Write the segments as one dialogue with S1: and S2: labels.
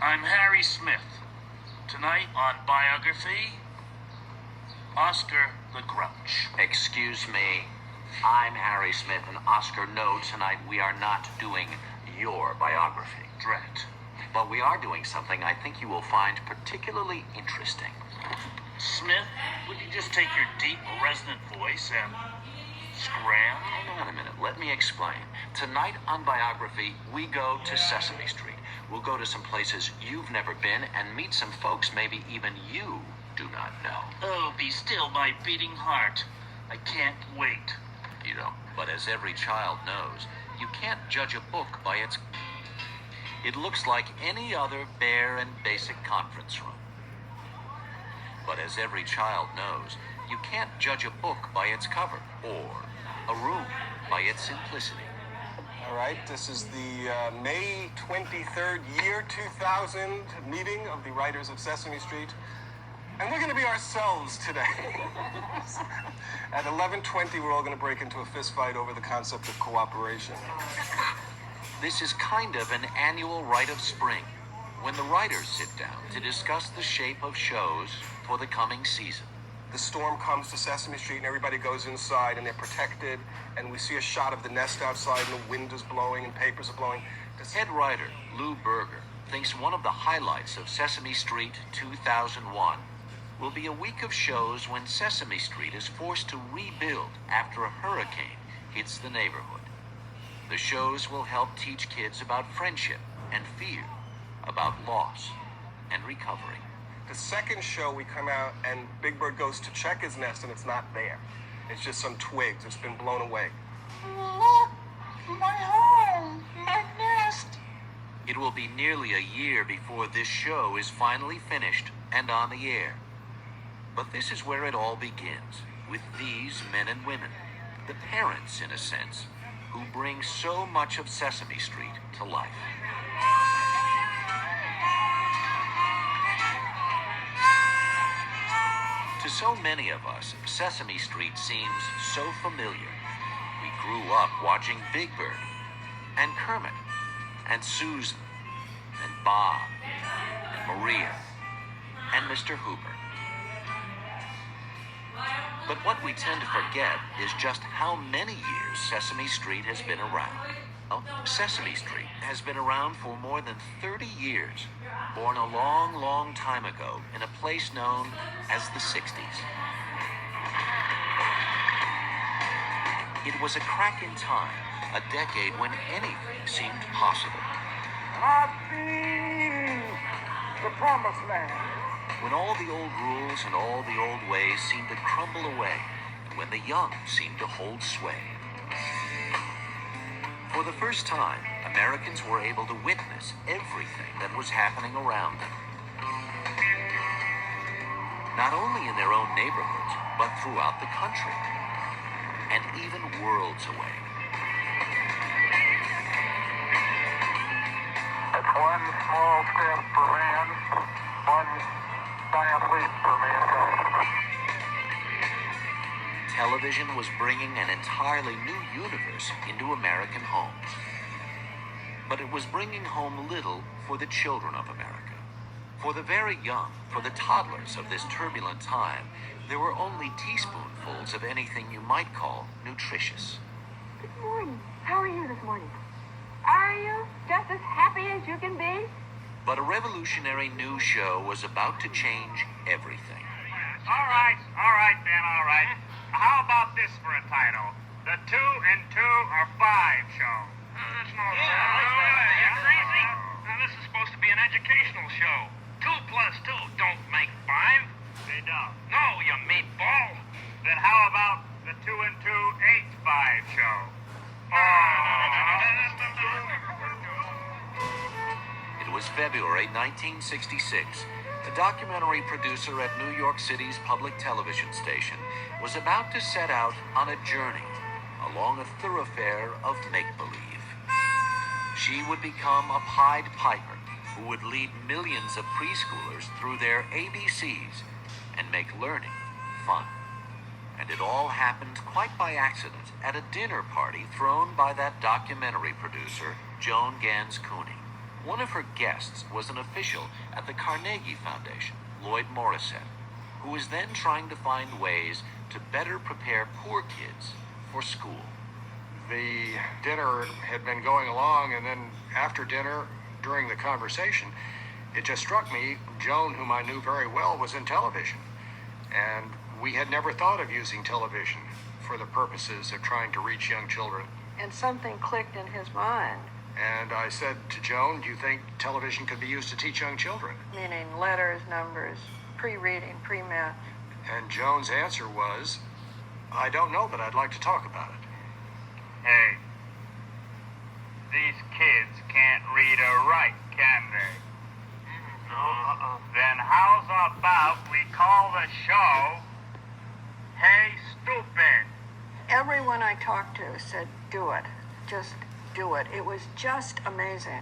S1: I'm Harry Smith. Tonight on Biography, Oscar the Grouch.
S2: Excuse me. I'm Harry Smith, and Oscar, no, tonight we are not doing your biography.
S1: Drat.
S2: But we are doing something I think you will find particularly interesting.
S1: Smith, would you just take your deep, resonant voice and scram?
S2: Hang on a minute, let me explain. Tonight on Biography, we go to Sesame Street. We'll go to some places you've never been and meet some folks maybe even you do not know.
S1: Oh, be still my beating heart. I can't wait.
S2: You know, but as every child knows, you can't judge a book by its... It looks like any other bare and basic conference room. But as every child knows, you can't judge a book by its cover, or a room by its simplicity.
S3: All right, this is the May 23rd, year 2000 meeting of the writers of Sesame Street. And we're going to be ourselves today. At 11:20, we're all going to break into a fist fight over the concept of cooperation.
S2: This is kind of an annual rite of spring, when the writers sit down to discuss the shape of shows for the coming season.
S3: The storm comes to Sesame Street and everybody goes inside and they're protected. And we see a shot of the nest outside and the wind is blowing and papers are blowing.
S2: Head writer Lou Berger thinks one of the highlights of Sesame Street 2001 will be a week of shows when Sesame Street is forced to rebuild after a hurricane hits the neighborhood. The shows will help teach kids about friendship and fear, about loss and recovery.
S3: The second show, we come out and Big Bird goes to check his nest and it's not there. It's just some twigs. It's been blown away.
S4: Look, my home, my nest.
S2: It will be nearly a year before this show is finally finished and on the air. But this is where it all begins, with these men and women, the parents in a sense, who bring so much of Sesame Street to life. To so many of us, Sesame Street seems so familiar. We grew up watching Big Bird, and Kermit, and Susan, and Bob, and Maria, and Mr. Hooper. But what we tend to forget is just how many years Sesame Street has been around. Well, Sesame Street has been around for more than 30 years, born a long, long time ago in a place known as the 60s. It was a crack in time, a decade when anything seemed possible.
S4: I've seen the promised land.
S2: When all the old rules and all the old ways seemed to crumble away, and when the young seemed to hold sway. For the first time, Americans were able to witness everything that was happening around them. Not only in their own neighborhoods, but throughout the country, and even worlds away.
S4: It's one small step for man, one giant leap for mankind.
S2: Television was bringing an entirely new universe into American homes. But it was bringing home little for the children of America. For the very young, for the toddlers of this turbulent time, there were only teaspoonfuls of anything you might call nutritious.
S5: Good morning. How are you this morning? Are you just as happy as you can be?
S2: But a revolutionary new show was about to change everything.
S6: All right, then, all right. How about this for a title? The 2 and 2 are 5 show. That's no fair. You crazy? Now, this is supposed to be an educational show. 2 plus 2 don't make 5. They don't. No, you meatball. Then how about the 2 and 2 ain't 5 show?
S2: It was February 1966. The documentary producer at New York City's public television station was about to set out on a journey along a thoroughfare of make-believe. She would become a Pied Piper who would lead millions of preschoolers through their ABCs and make learning fun. And it all happened quite by accident at a dinner party thrown by that documentary producer, Joan Gans Cooney. One of her guests was an official at the Carnegie Foundation, Lloyd Morissette, who was then trying to find ways to better prepare poor kids for school.
S7: The dinner had been going along, and then after dinner, during the conversation, it just struck me, Joan, whom I knew very well, was in television. And we had never thought of using television for the purposes of trying to reach young children.
S8: And something clicked in his mind,
S7: And I said to Joan, do you think television could be used to teach young children?
S8: meaning letters, numbers, pre-reading, pre-math.
S7: And Joan's answer was, I don't know, but I'd like to talk about it.
S6: Hey, these kids can't read or write, can they? No. Then how's about we call the show Hey Stupid?
S8: Everyone I talked to said, do it. Just do it. It was just amazing.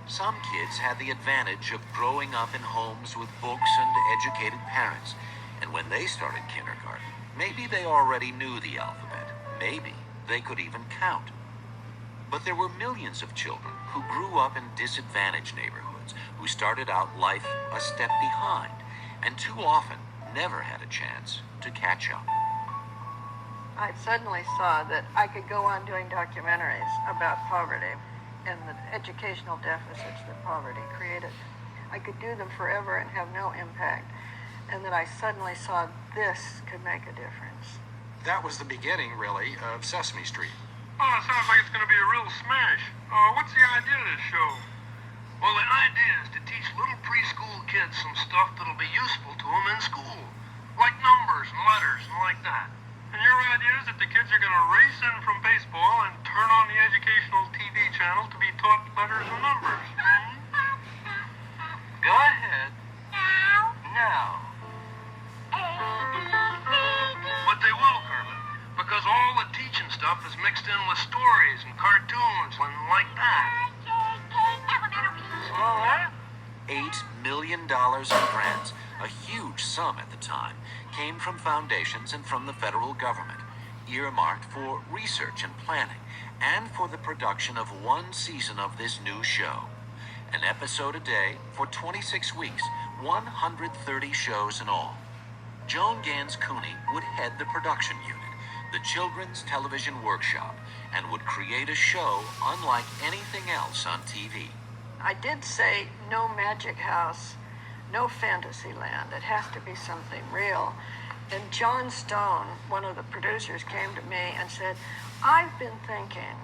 S2: Some kids had the advantage of growing up in homes with books and educated parents, and when they started kindergarten, maybe they already knew the alphabet. Maybe they could even count. But there were millions of children who grew up in disadvantaged neighborhoods, who started out life a step behind, and too often never had a chance to catch up.
S8: I suddenly saw that I could go on doing documentaries about poverty and the educational deficits that poverty created. I could do them forever and have no impact. And that I suddenly saw this could make a difference.
S7: That was the beginning, really, of Sesame Street.
S4: Oh, it sounds like it's going to be a real smash. What's the idea of this show?
S9: Well, the idea is to teach little preschool kids some stuff that'll be useful to them in school. Like numbers and letters and like that.
S4: And your idea is that the kids are going to race in from baseball and turn on the educational TV channel to be taught letters and numbers.
S9: Go ahead. Now. But they will, Kermit, because all the teaching stuff is mixed in with stories and cartoons and like that.
S2: $8 million in grants, a huge sum at the time, came from foundations and from the federal government, earmarked for research and planning, and for the production of one season of this new show. An episode a day for 26 weeks, 130 shows in all. Joan Gans Cooney would head the production unit, the Children's Television Workshop, and would create a show unlike anything else on TV.
S8: I did say no magic house, no fantasy land. It has to be something real. And John Stone, one of the producers, came to me and said, I've been thinking,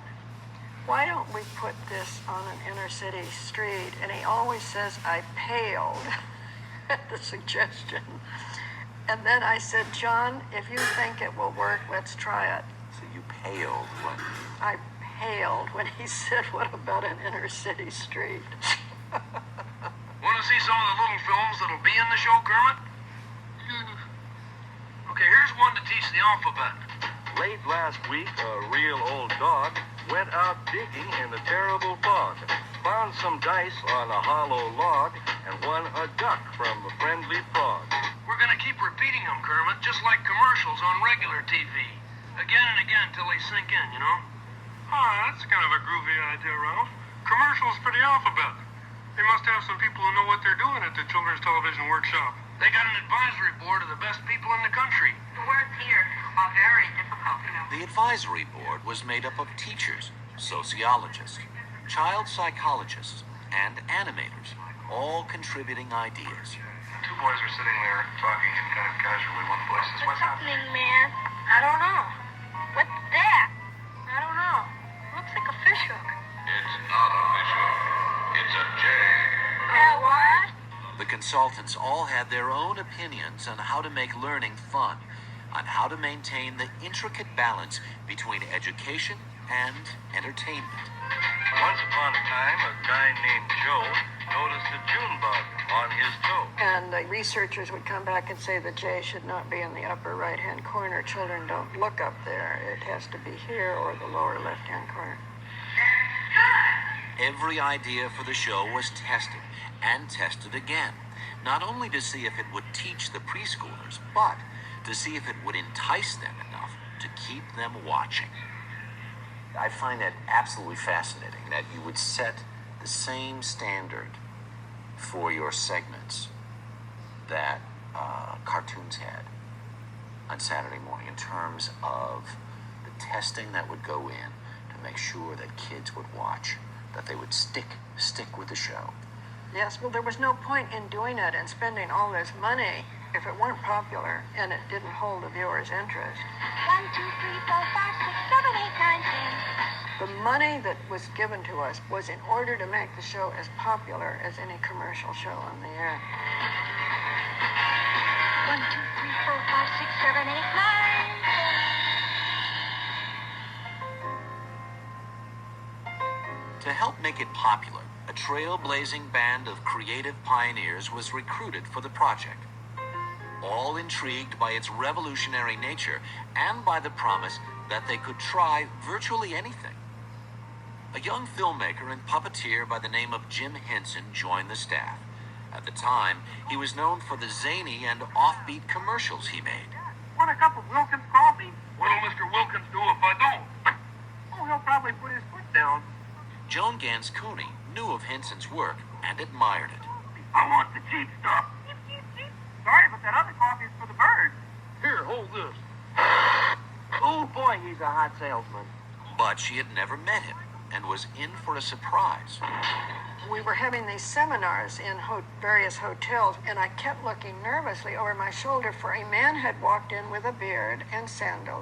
S8: why don't we put this on an inner city street? And he always says I paled at the suggestion. And then I said, John, if you think it will work, let's try it.
S2: So you paled when...
S8: I paled when he said, what about an inner city street?
S9: Want to see some of the little films that'll be in the show, Kermit? Okay, here's one to teach the alphabet.
S4: Late last week, a real old dog went out digging in the terrible fog, found some dice on a hollow log, and won a duck from a friendly frog.
S9: We're gonna keep repeating them, Kermit, just like commercials on regular TV. Again and again till they sink in, you know?
S4: Oh, that's kind of a groovy idea, Ralph. Commercials for the alphabet. They must have some people who know what they're doing at the Children's Television Workshop.
S9: They got an advisory board of the best people in the country.
S5: The words here are very difficult to know.
S2: The advisory board was made up of teachers, sociologists, child psychologists, and animators, all contributing ideas.
S9: Two boys were sitting there talking and kind of casually. One boy says,
S5: What's happening, man? I don't know. What's that? I don't know. Looks like a fish hook.
S9: It's not a fish hook. It's a jay.
S5: What?
S2: The consultants all had their own opinions on how to make learning fun, on how to maintain the intricate balance between education and entertainment.
S4: Once upon a time, a guy named Joe noticed a June bug on his toe.
S8: And the researchers would come back and say the J should not be in the upper right-hand corner. Children don't look up there. It has to be here or the lower left-hand corner.
S2: Every idea for the show was tested and tested again, not only to see if it would teach the preschoolers, but to see if it would entice them enough to keep them watching. I find that absolutely fascinating, that you would set the same standard for your segments that cartoons had on Saturday morning in terms of the testing that would go in to make sure that kids would watch, that they would stick with the show.
S8: Yes, well, there was no point in doing it and spending all this money if it weren't popular and it didn't hold the viewer's interest.
S5: 1, 2, 3, 4, 5, 6, 7, 8, 9, 10.
S8: The money that was given to us was in order to make the show as popular as any commercial show on the air.
S5: 1, 2, 3, 4, 5, 6, 7, 8, 9, 10.
S2: To help make it popular, a trailblazing band of creative pioneers was recruited for the project, all intrigued by its revolutionary nature and by the promise that they could try virtually anything. A young filmmaker and puppeteer by the name of Jim Henson joined the staff. At the time, he was known for the zany and offbeat commercials he made.
S6: Want a cup of Wilkins coffee?
S9: What'll Mr. Wilkins do if I don't?
S6: Oh, he'll probably put his foot down.
S2: Joan Gans Cooney knew of Henson's work and admired it.
S6: I want the cheap stuff. Sorry, but that other coffee is for the birds.
S9: Here, hold this.
S6: Oh, boy, he's a hot salesman.
S2: But she had never met him and was in for a surprise.
S8: We were having these seminars in various hotels, and I kept looking nervously over my shoulder, for a man had walked in with a beard and sandals.